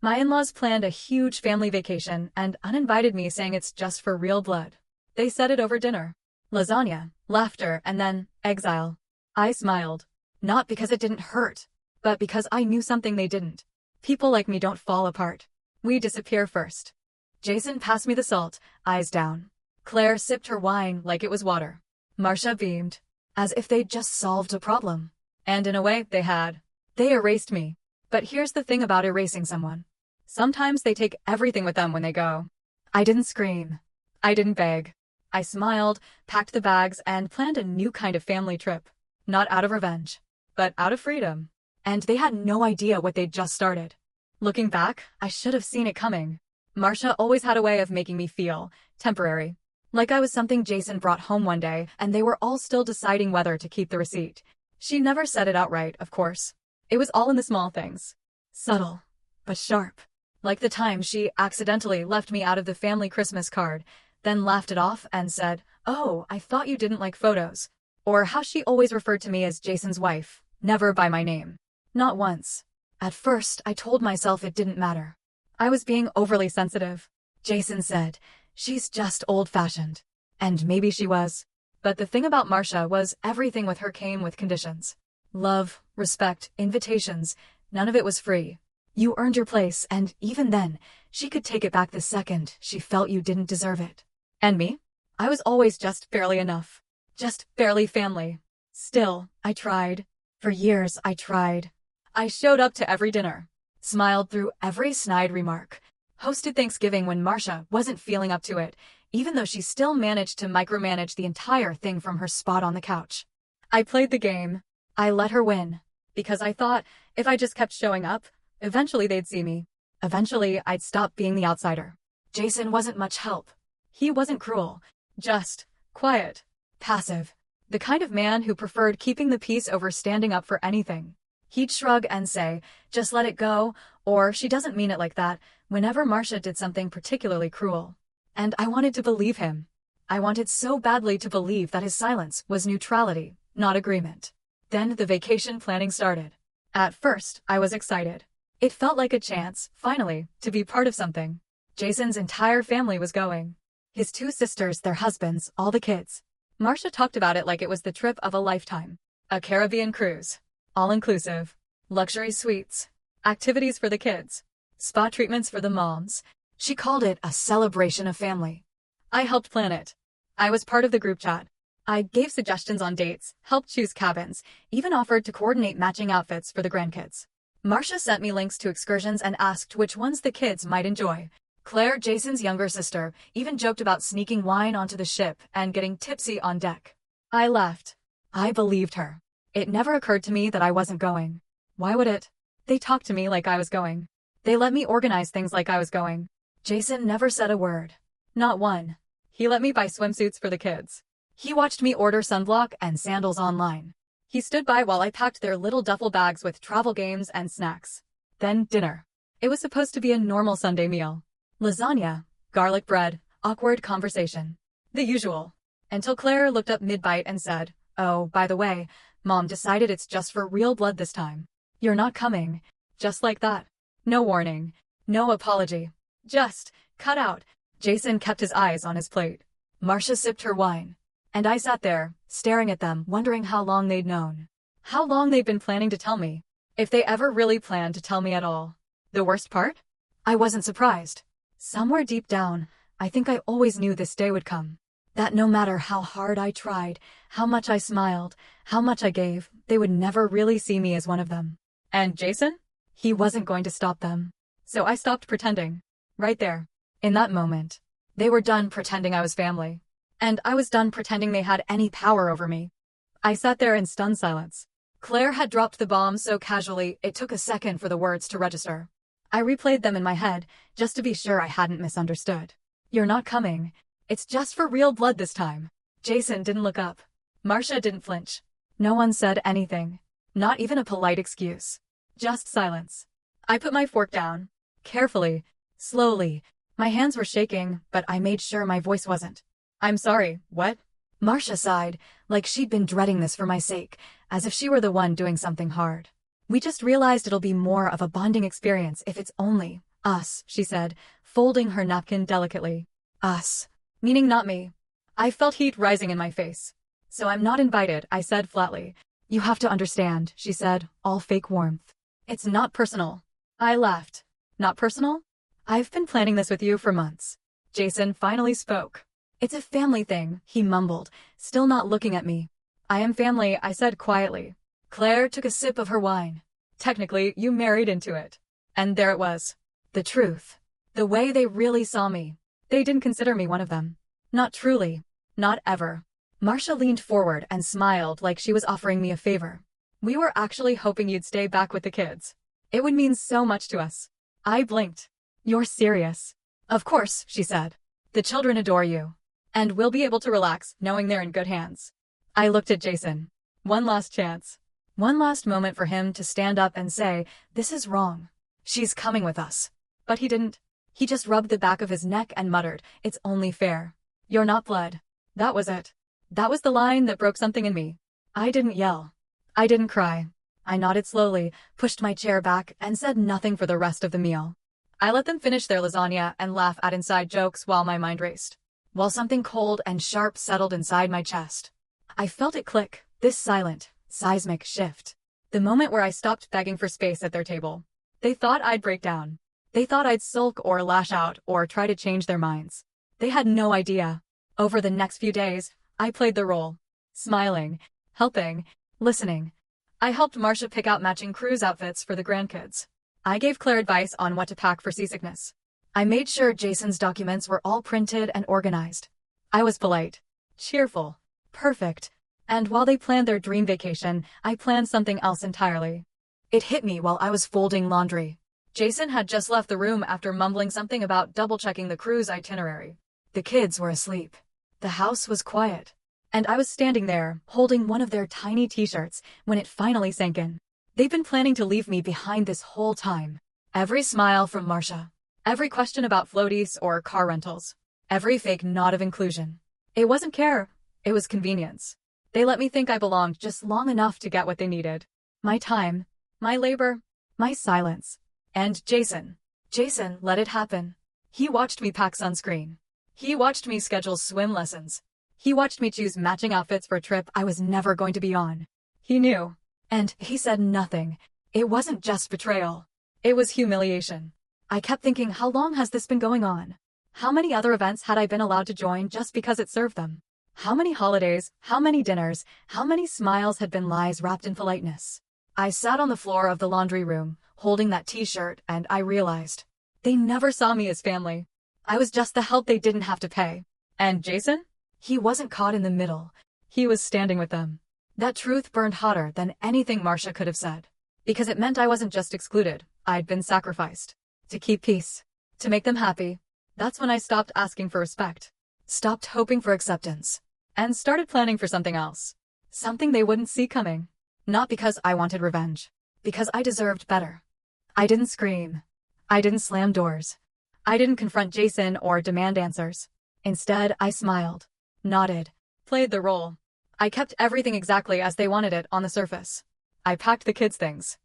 My in-laws planned a huge family vacation and uninvited me, saying it's just for real blood. They said it over dinner. Lasagna, laughter, and then exile. I smiled. Not because it didn't hurt, but because I knew something they didn't. People like me don't fall apart. We disappear first. Jason passed me the salt, eyes down. Claire sipped her wine like it was water. Marcia beamed, as if they'd just solved a problem. And in a way, they had. They erased me. But here's the thing about erasing someone. Sometimes they take everything with them when they go. I didn't scream. I didn't beg. I smiled, packed the bags, and planned a new kind of family trip. Not out of revenge, but out of freedom. And they had no idea what they'd just started. Looking back, I should have seen it coming. Marcia always had a way of making me feel temporary. Like I was something Jason brought home one day, and they were all still deciding whether to keep the receipt. She never said it outright, of course. It was all in the small things. Subtle, but sharp. Like the time she accidentally left me out of the family Christmas card, then laughed it off and said, "Oh, I thought you didn't like photos." Or how she always referred to me as Jason's wife, never by my name. Not once. At first, I told myself it didn't matter. I was being overly sensitive. Jason said, "She's just old-fashioned." And maybe she was. But the thing about Marcia was everything with her came with conditions. Love, respect, invitations, none of it was free. You earned your place, and even then, she could take it back the second she felt you didn't deserve it. And me? I was always just barely enough. Just barely family. Still, I tried. For years, I tried. I showed up to every dinner. Smiled through every snide remark. Hosted Thanksgiving when Marcia wasn't feeling up to it, even though she still managed to micromanage the entire thing from her spot on the couch. I played the game. I let her win. Because I thought, if I just kept showing up, eventually they'd see me. Eventually, I'd stop being the outsider. Jason wasn't much help. He wasn't cruel. Just quiet. Passive. The kind of man who preferred keeping the peace over standing up for anything. He'd shrug and say, "Just let it go," or "She doesn't mean it like that," whenever Marcia did something particularly cruel. And I wanted to believe him. I wanted so badly to believe that his silence was neutrality, not agreement. Then the vacation planning started. At first, I was excited. It felt like a chance, finally, to be part of something. Jason's entire family was going. His 2 sisters, their husbands, all the kids. Marcia talked about it like it was the trip of a lifetime. A Caribbean cruise. All-inclusive. Luxury suites. Activities for the kids. Spa treatments for the moms. She called it a celebration of family. I helped plan it. I was part of the group chat. I gave suggestions on dates, helped choose cabins, even offered to coordinate matching outfits for the grandkids. Marcia sent me links to excursions and asked which ones the kids might enjoy. Claire, Jason's younger sister, even joked about sneaking wine onto the ship and getting tipsy on deck. I laughed. I believed her. It never occurred to me that I wasn't going. Why would it? They talked to me like I was going. They let me organize things like I was going. Jason never said a word. Not one. He let me buy swimsuits for the kids. He watched me order sunblock and sandals online. He stood by while I packed their little duffel bags with travel games and snacks. Then dinner. It was supposed to be a normal Sunday meal. Lasagna, garlic bread, awkward conversation. The usual. Until Claire looked up mid-bite and said, "Oh, by the way, Mom decided it's just for real blood this time. You're not coming." Just like that. No warning. No apology. Just cut out. Jason kept his eyes on his plate. Marcia sipped her wine. And I sat there, staring at them, wondering how long they'd known. How long they'd been planning to tell me. If they ever really planned to tell me at all. The worst part? I wasn't surprised. Somewhere deep down, I think I always knew this day would come. That no matter how hard I tried, how much I smiled, how much I gave, they would never really see me as one of them. And Jason? He wasn't going to stop them. So I stopped pretending. Right there. In that moment. They were done pretending I was family. And I was done pretending they had any power over me. I sat there in stunned silence. Claire had dropped the bomb so casually, it took a second for the words to register. I replayed them in my head, just to be sure I hadn't misunderstood. "You're not coming. It's just for real blood this time." Jason didn't look up. Marcia didn't flinch. No one said anything. Not even a polite excuse. Just silence. I put my fork down. Carefully. Slowly. My hands were shaking, but I made sure my voice wasn't. "I'm sorry, what?" Marcia sighed, like she'd been dreading this for my sake, as if she were the one doing something hard. "We just realized it'll be more of a bonding experience if it's only Us, she said, folding her napkin delicately. Us. Meaning not me. I felt heat rising in my face. So I'm not invited, I said flatly. You have to understand, she said, all fake warmth. It's not personal. I laughed. Not personal? I've been planning this with you for months. Jason finally spoke. It's a family thing, he mumbled, still not looking at me. I am family, I said quietly. Claire took a sip of her wine. Technically, you married into it. And there it was. The truth. The way they really saw me. They didn't consider me one of them. Not truly. Not ever. Marcia leaned forward and smiled like she was offering me a favor. We were actually hoping you'd stay back with the kids. It would mean so much to us. I blinked. You're serious? Of course, she said. The children adore you. And we'll be able to relax, knowing they're in good hands. I looked at Jason. One last chance. One last moment for him to stand up and say, this is wrong. She's coming with us. But he didn't. He just rubbed the back of his neck and muttered, it's only fair. You're not blood. That was it. That was the line that broke something in me. I didn't yell. I didn't cry. I nodded slowly, pushed my chair back, and said nothing for the rest of the meal. I let them finish their lasagna and laugh at inside jokes while my mind raced. While something cold and sharp settled inside my chest. I felt it click, this silent, seismic shift. The moment where I stopped begging for space at their table. They thought I'd break down. They thought I'd sulk or lash out or try to change their minds. They had no idea. Over the next few days, I played the role. Smiling, helping, listening. I helped Marcia pick out matching cruise outfits for the grandkids. I gave Claire advice on what to pack for seasickness. I made sure Jason's documents were all printed and organized. I was polite, cheerful, perfect. And while they planned their dream vacation, I planned something else entirely. It hit me while I was folding laundry. Jason had just left the room after mumbling something about double-checking the cruise itinerary. The kids were asleep. The house was quiet. And I was standing there, holding one of their tiny t-shirts, when it finally sank in. They've been planning to leave me behind this whole time. Every smile from Marcia. Every question about floaties or car rentals. Every fake nod of inclusion. It wasn't care. It was convenience. They let me think I belonged just long enough to get what they needed. My time. My labor. My silence. And Jason. Jason let it happen. He watched me pack sunscreen. He watched me schedule swim lessons. He watched me choose matching outfits for a trip I was never going to be on. He knew. And he said nothing. It wasn't just betrayal. It was humiliation. I kept thinking, how long has this been going on? How many other events had I been allowed to join just because it served them? How many holidays, how many dinners, how many smiles had been lies wrapped in politeness? I sat on the floor of the laundry room, holding that t-shirt, and I realized. They never saw me as family. I was just the help they didn't have to pay. And Jason? He wasn't caught in the middle. He was standing with them. That truth burned hotter than anything Marcia could have said. Because it meant I wasn't just excluded, I'd been sacrificed. To keep peace. To make them happy. That's when I stopped asking for respect. Stopped hoping for acceptance. And started planning for something else. Something they wouldn't see coming. Not because I wanted revenge. Because I deserved better. I didn't scream. I didn't slam doors. I didn't confront Jason or demand answers. Instead, I smiled. Nodded. Played the role. I kept everything exactly as they wanted it on the surface. I packed the kids' things.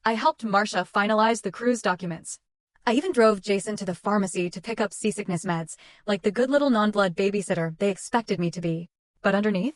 I helped Marcia finalize the cruise documents. I even drove Jason to the pharmacy to pick up seasickness meds, like the good little non-blood babysitter they expected me to be. But underneath,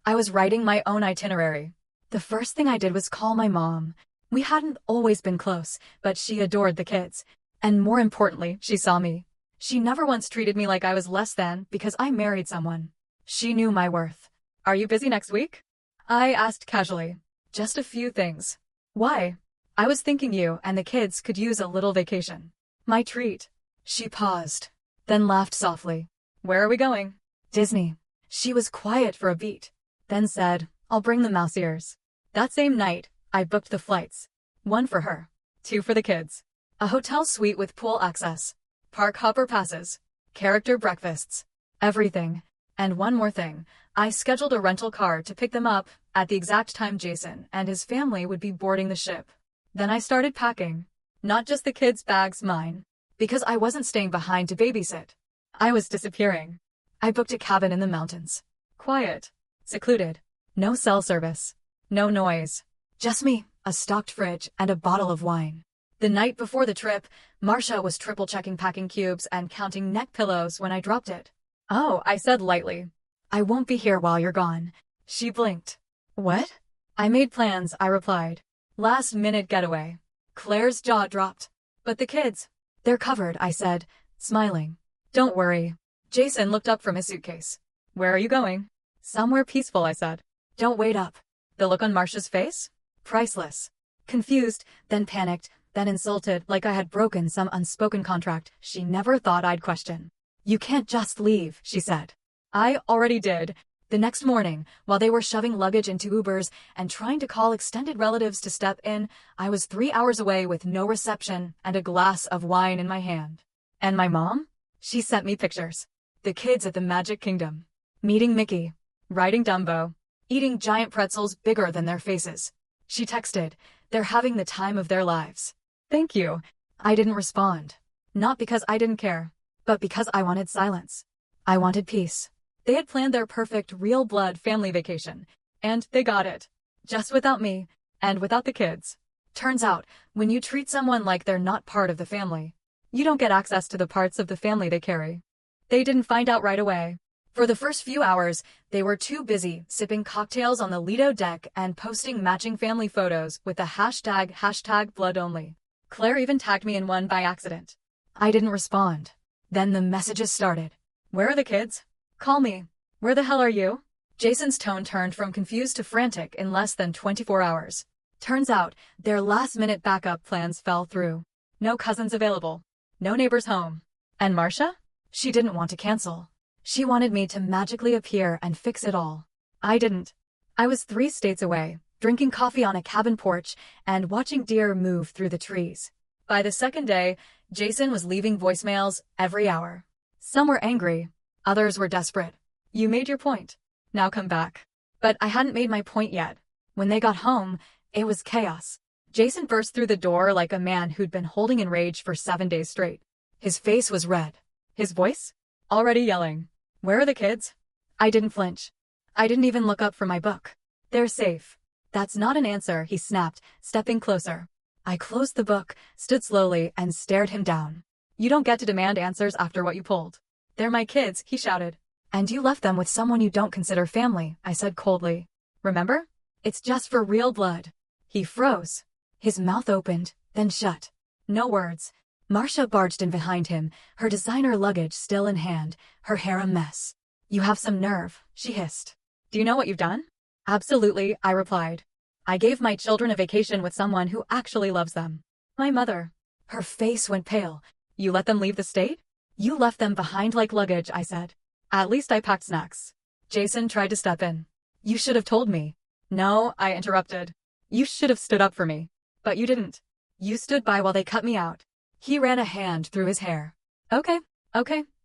I was writing my own itinerary. The first thing I did was call my mom. We hadn't always been close, but she adored the kids. And more importantly, she saw me. She never once treated me like I was less than because I married someone. She knew my worth. Are you busy next week? I asked casually. Just a few things. Why? I was thinking you and the kids could use a little vacation. My treat. She paused, then laughed softly. Where are we going? Disney. She was quiet for a beat, then said, I'll bring the mouse ears. That same night, I booked the flights. 1 for her, 2 for the kids. A hotel suite with pool access. Park hopper passes. Character breakfasts. Everything. And one more thing. I scheduled a rental car to pick them up at the exact time Jason and his family would be boarding the ship. Then I started packing. Not just the kids' bags, mine. Because I wasn't staying behind to babysit. I was disappearing. I booked a cabin in the mountains. Quiet. Secluded. No cell service. No noise. Just me, a stocked fridge, and a bottle of wine. The night before the trip, Marcia was triple-checking packing cubes and counting neck pillows when I dropped it. "Oh," I said lightly. "I won't be here while you're gone." She blinked. "What?" "I made plans," I replied. "Last-minute getaway." Claire's jaw dropped. "But the kids?" "They're covered," I said, smiling. "Don't worry." Jason looked up from his suitcase. "Where are you going?" "Somewhere peaceful," I said. "Don't wait up." The look on Marcia's face? Priceless. Confused, then panicked, then insulted, like I had broken some unspoken contract she never thought I'd question. "You can't just leave," she said. I already did. The next morning, while they were shoving luggage into Ubers and trying to call extended relatives to step in, I was 3 hours away with no reception and a glass of wine in my hand. And my mom? She sent me pictures. The kids at the Magic Kingdom. Meeting Mickey. Riding Dumbo. Eating giant pretzels bigger than their faces. She texted, "They're having the time of their lives." "Thank you." I didn't respond. Not because I didn't care, but because I wanted silence. I wanted peace. They had planned their perfect real-blood family vacation, and they got it. Just without me, and without the kids. Turns out, when you treat someone like they're not part of the family, you don't get access to the parts of the family they carry. They didn't find out right away. For the first few hours, they were too busy sipping cocktails on the Lido deck and posting matching family photos with the hashtag blood only. Claire even tagged me in one by accident. I didn't respond. Then the messages started. "Where are the kids? Call me. Where the hell are you?" Jason's tone turned from confused to frantic in less than 24 hours. Turns out, their last-minute backup plans fell through. No cousins available. No neighbors home. And Marcia? She didn't want to cancel. She wanted me to magically appear and fix it all. I didn't. I was 3 states away, drinking coffee on a cabin porch and watching deer move through the trees. By the second day, Jason was leaving voicemails every hour. Some were angry. Others were desperate. "You made your point. Now come back." But I hadn't made my point yet. When they got home, it was chaos. Jason burst through the door like a man who'd been holding in rage for 7 days straight. His face was red. His voice? Already yelling. "Where are the kids?" I didn't flinch. I didn't even look up from my book. "They're safe." "That's not an answer," he snapped, stepping closer. I closed the book, stood slowly, and stared him down. "You don't get to demand answers after what you pulled." "They're my kids," he shouted. "And you left them with someone you don't consider family," I said coldly. "Remember? It's just for real blood." He froze. His mouth opened, then shut. No words. Marcia barged in behind him, her designer luggage still in hand, her hair a mess. "You have some nerve," she hissed. "Do you know what you've done?" "Absolutely," I replied. "I gave my children a vacation with someone who actually loves them. My mother." Her face went pale. "You let them leave the state?" "You left them behind like luggage," I said. "At least I packed snacks." Jason tried to step in. "You should have told me." "No," I interrupted. "You should have stood up for me. But you didn't. You stood by while they cut me out." He ran a hand through his hair. Okay,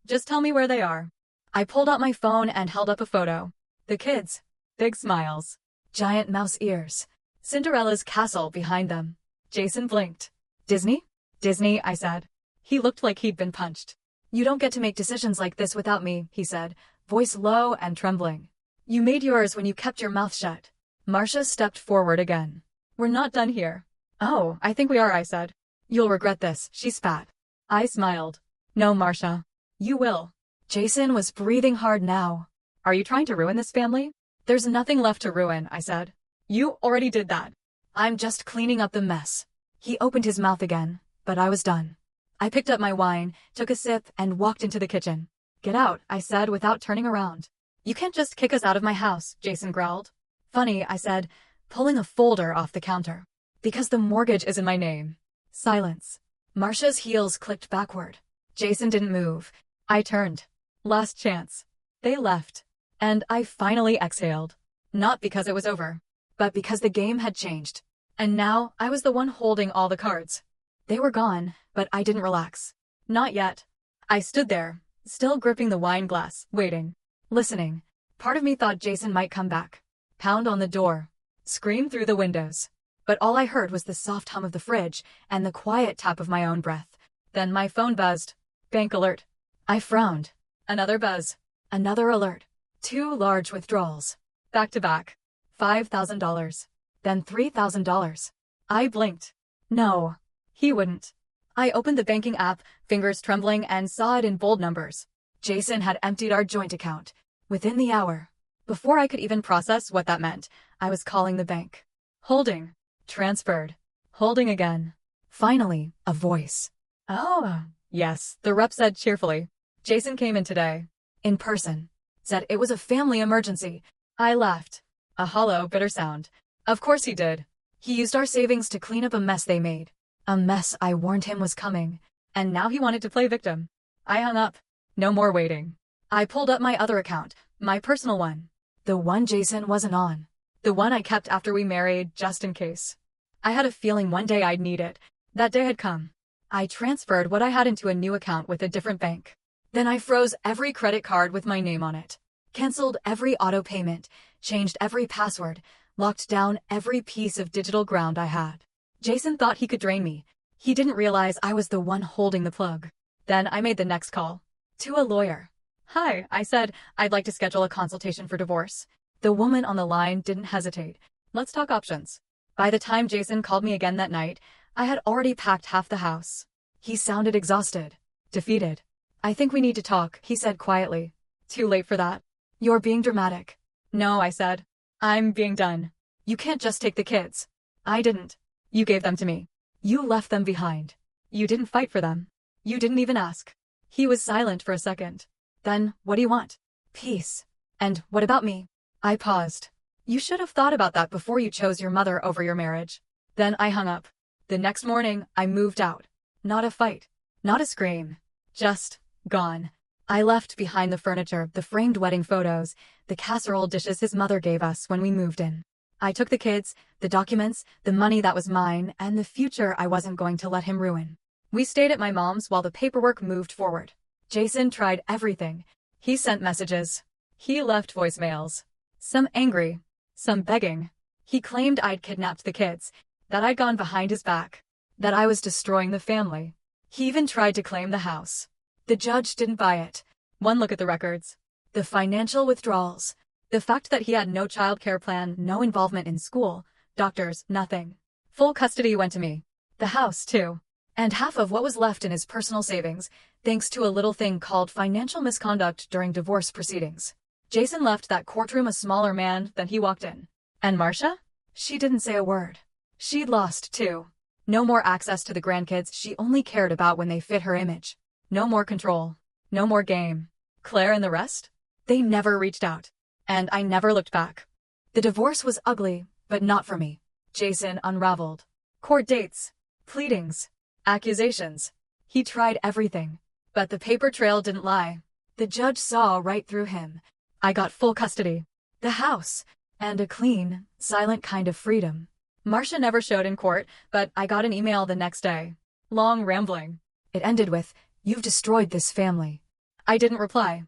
just tell me where they are." I pulled out my phone and held up a photo. The kids. Big smiles. Giant mouse ears. Cinderella's castle behind them. Jason blinked. "Disney?" "Disney," I said. He looked like he'd been punched. "You don't get to make decisions like this without me," he said, voice low and trembling. "You made yours when you kept your mouth shut." Marcia stepped forward again. "We're not done here." "Oh, I think we are," I said. "You'll regret this," she spat. I smiled. "No, Marcia. You will." Jason was breathing hard now. "Are you trying to ruin this family?" "There's nothing left to ruin," I said. "You already did that." "I'm just cleaning up the mess." He opened his mouth again, but I was done. I picked up my wine, took a sip, and walked into the kitchen. "Get out," I said without turning around. "You can't just kick us out of my house," Jason growled. "Funny," I said, pulling a folder off the counter. "Because the mortgage is in my name." Silence. Marcia's heels clicked backward. Jason didn't move. I turned. Last chance. They left. And I finally exhaled. Not because it was over, but because the game had changed. And now I was the one holding all the cards. They were gone, but I didn't relax. Not yet. I stood there, still gripping the wine glass, waiting, listening. Part of me thought Jason might come back. Pound on the door. Scream through the windows. But all I heard was the soft hum of the fridge and the quiet tap of my own breath. Then my phone buzzed. Bank alert. I frowned. Another buzz. Another alert. 2 large withdrawals. Back to back. $5,000. Then $3,000. I blinked. No. He wouldn't. I opened the banking app, fingers trembling, and saw it in bold numbers. Jason had emptied our joint account. Within the hour. Before I could even process what that meant, I was calling the bank. Holding. Transferred. Holding again. Finally, a voice. Oh, yes, the rep said cheerfully. Jason came in today. In person. Said it was a family emergency. I laughed. A hollow, bitter sound. Of course he did. He used our savings to clean up a mess they made. A mess I warned him was coming. And now he wanted to play victim. I hung up. No more waiting. I pulled up my other account, my personal one. The one Jason wasn't on. The one I kept after we married, just in case. I had a feeling one day I'd need it. That day had come. I transferred what I had into a new account with a different bank. Then I froze every credit card with my name on it. Canceled every auto payment, changed every password, locked down every piece of digital ground I had. Jason thought he could drain me. He didn't realize I was the one holding the plug. Then I made the next call. To a lawyer. Hi, I said, I'd like to schedule a consultation for divorce. The woman on the line didn't hesitate. Let's talk options. By the time Jason called me again that night, I had already packed half the house. He sounded exhausted. Defeated. I think we need to talk, he said quietly. Too late for that. You're being dramatic. No, I said. I'm being done. You can't just take the kids. I didn't. You gave them to me. You left them behind. You didn't fight for them. You didn't even ask. He was silent for a second. Then, what do you want? Peace. And what about me? I paused. You should have thought about that before you chose your mother over your marriage. Then I hung up. The next morning, I moved out. Not a fight. Not a scream. Just gone. I left behind the furniture, the framed wedding photos, the casserole dishes his mother gave us when we moved in. I took the kids, the documents, the money that was mine, and the future I wasn't going to let him ruin. We stayed at my mom's while the paperwork moved forward. Jason tried everything. He sent messages. He left voicemails. Some angry. Some begging. He claimed I'd kidnapped the kids, that I'd gone behind his back, that I was destroying the family. He even tried to claim the house. The judge didn't buy it. One look at the records. The financial withdrawals. The fact that he had no child care plan, no involvement in school, doctors, nothing. Full custody went to me. The house, too. And half of what was left in his personal savings, thanks to a little thing called financial misconduct during divorce proceedings. Jason left that courtroom a smaller man than he walked in. And Marcia? She didn't say a word. She'd lost, too. No more access to the grandkids she only cared about when they fit her image. No more control. No more game. Claire and the rest? They never reached out. And I never looked back. The divorce was ugly, but not for me. Jason unraveled. Court dates. Pleadings. Accusations. He tried everything. But the paper trail didn't lie. The judge saw right through him. I got full custody. The house. And a clean, silent kind of freedom. Marcia never showed in court, but I got an email the next day. Long rambling. It ended with, "You've destroyed this family." I didn't reply.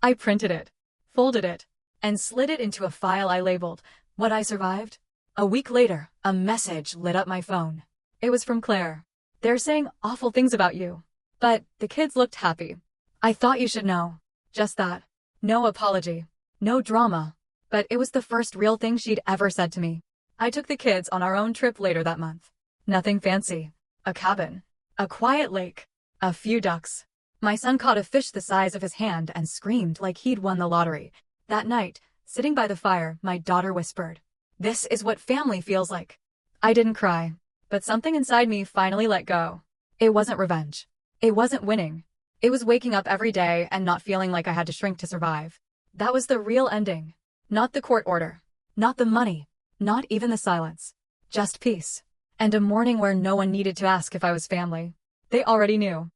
I printed it, folded it, and slid it into a file I labeled, "What I Survived." A week later, a message lit up my phone. It was from Claire. "They're saying awful things about you. But the kids looked happy. I thought you should know." Just that. No apology. No drama. But it was the first real thing she'd ever said to me. I took the kids on our own trip later that month. Nothing fancy. A cabin. A quiet lake. A few ducks. My son caught a fish the size of his hand and screamed like he'd won the lottery. That night, sitting by the fire, my daughter whispered, "This is what family feels like." I didn't cry, but something inside me finally let go. It wasn't revenge. It wasn't winning. It was waking up every day and not feeling like I had to shrink to survive. That was the real ending. Not the court order. Not the money. Not even the silence. Just peace. And a morning where no one needed to ask if I was family. They already knew.